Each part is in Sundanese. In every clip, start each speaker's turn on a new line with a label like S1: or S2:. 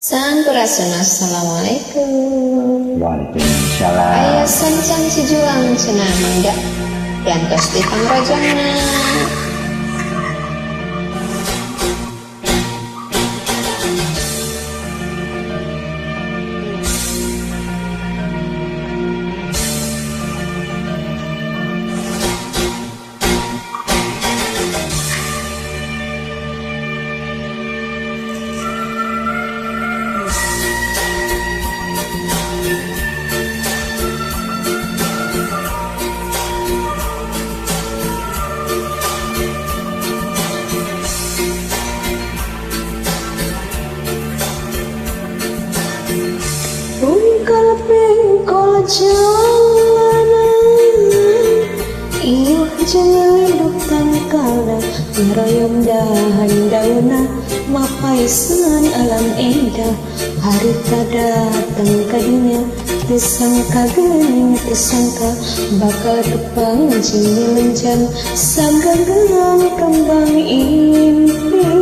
S1: Sampurasun, assalamualaikum.
S2: Waalaikumsalam.
S1: Aya sancan cijulang cenah mangga diantos di pangrojonna. Pengkol jalanan ieu jengeluk tangkala ngeroyong dahan dauna mapaisan alam indah harita datang kadinya disangka geuning disangka bakal tepang jinjang sanggagang kembang impian.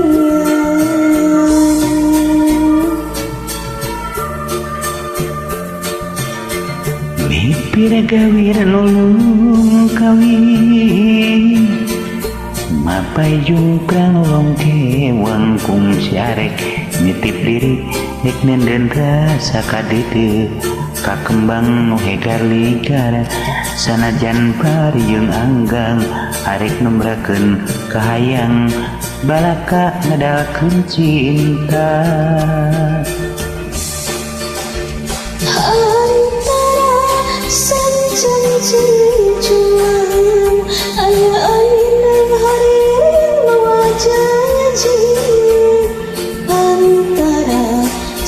S2: Piragawir lolong kawin mapai jungkrang long kewang kung syarek nitip diri nek nenden rasa kadete kakembang nu hegar ligar sanajan parieung anggang arek nembrakeun kahayang balaka ngedalkeun cinta.
S1: Sanjang cijulang aya ayeuna hariring mawajaji antara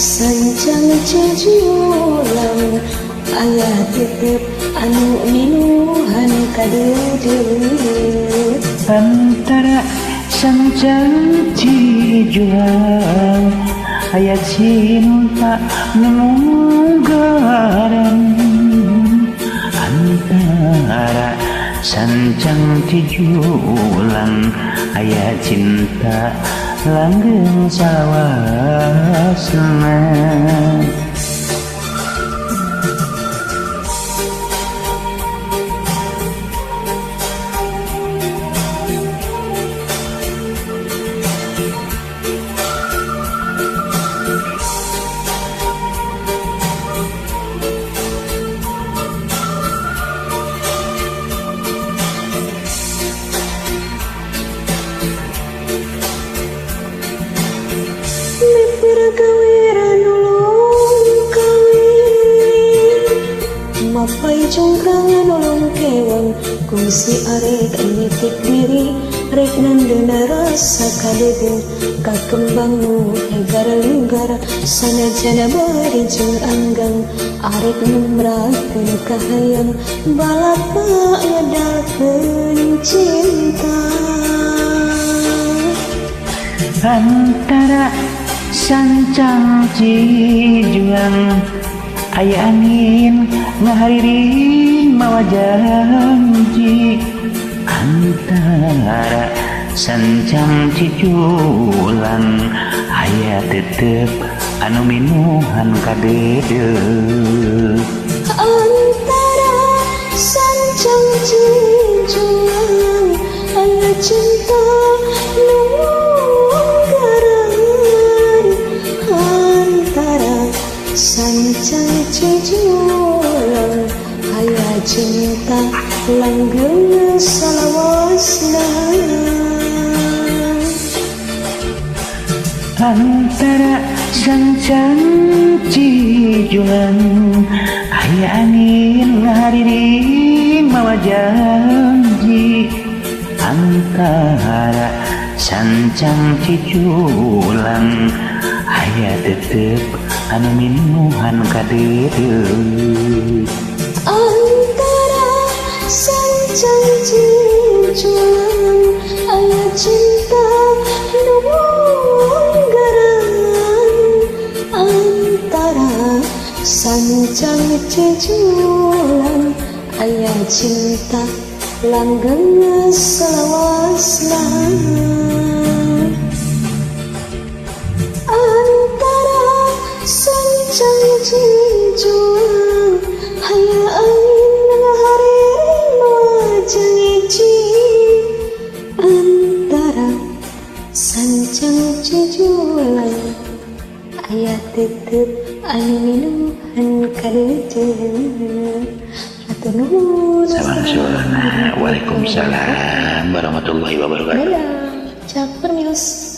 S1: sanjang cijulang aya titip anu minuhan kadeudeut
S2: Antara sanjang cijulang aya cinta nunggaran antara sanjang cijulang aya cinta langgeng sawasna.
S1: Piragawiran ulung kawin mapai jongkrang nolong kewang kung si arek nitip diri rek nandena rasa kadede kakembang nu hegar linggar sanajana bari jeung anggang arek numrakeun kahayang balapa ngedalkeun cinta.
S2: Antara sanjang cijulang aya angin ngahariring mawa janji antara sanjang cijulang aya tetep anu minuhan kadeudeut.
S1: Antara sanjang cijulang aya cinta sanjang cijulang aya cinta langgeng salawasna.
S2: Antara sanjang cijulang aya angin ngahariring mawa janji antara sanjang cijulang aya tetep anu minuhan kadeudeut.
S1: Antara sanjang cijulang aya cinta nunggaran antara sanjang cijulang aya cinta langgeng salawasna. Antara cijuang haya angin hari wajang iji antara sancang cijulang aya tetep anu minuhan kadeung atur nuhun.
S2: Waalaikumsalam warahmatullahi wabarakatuh.
S1: Dadah, cak permios.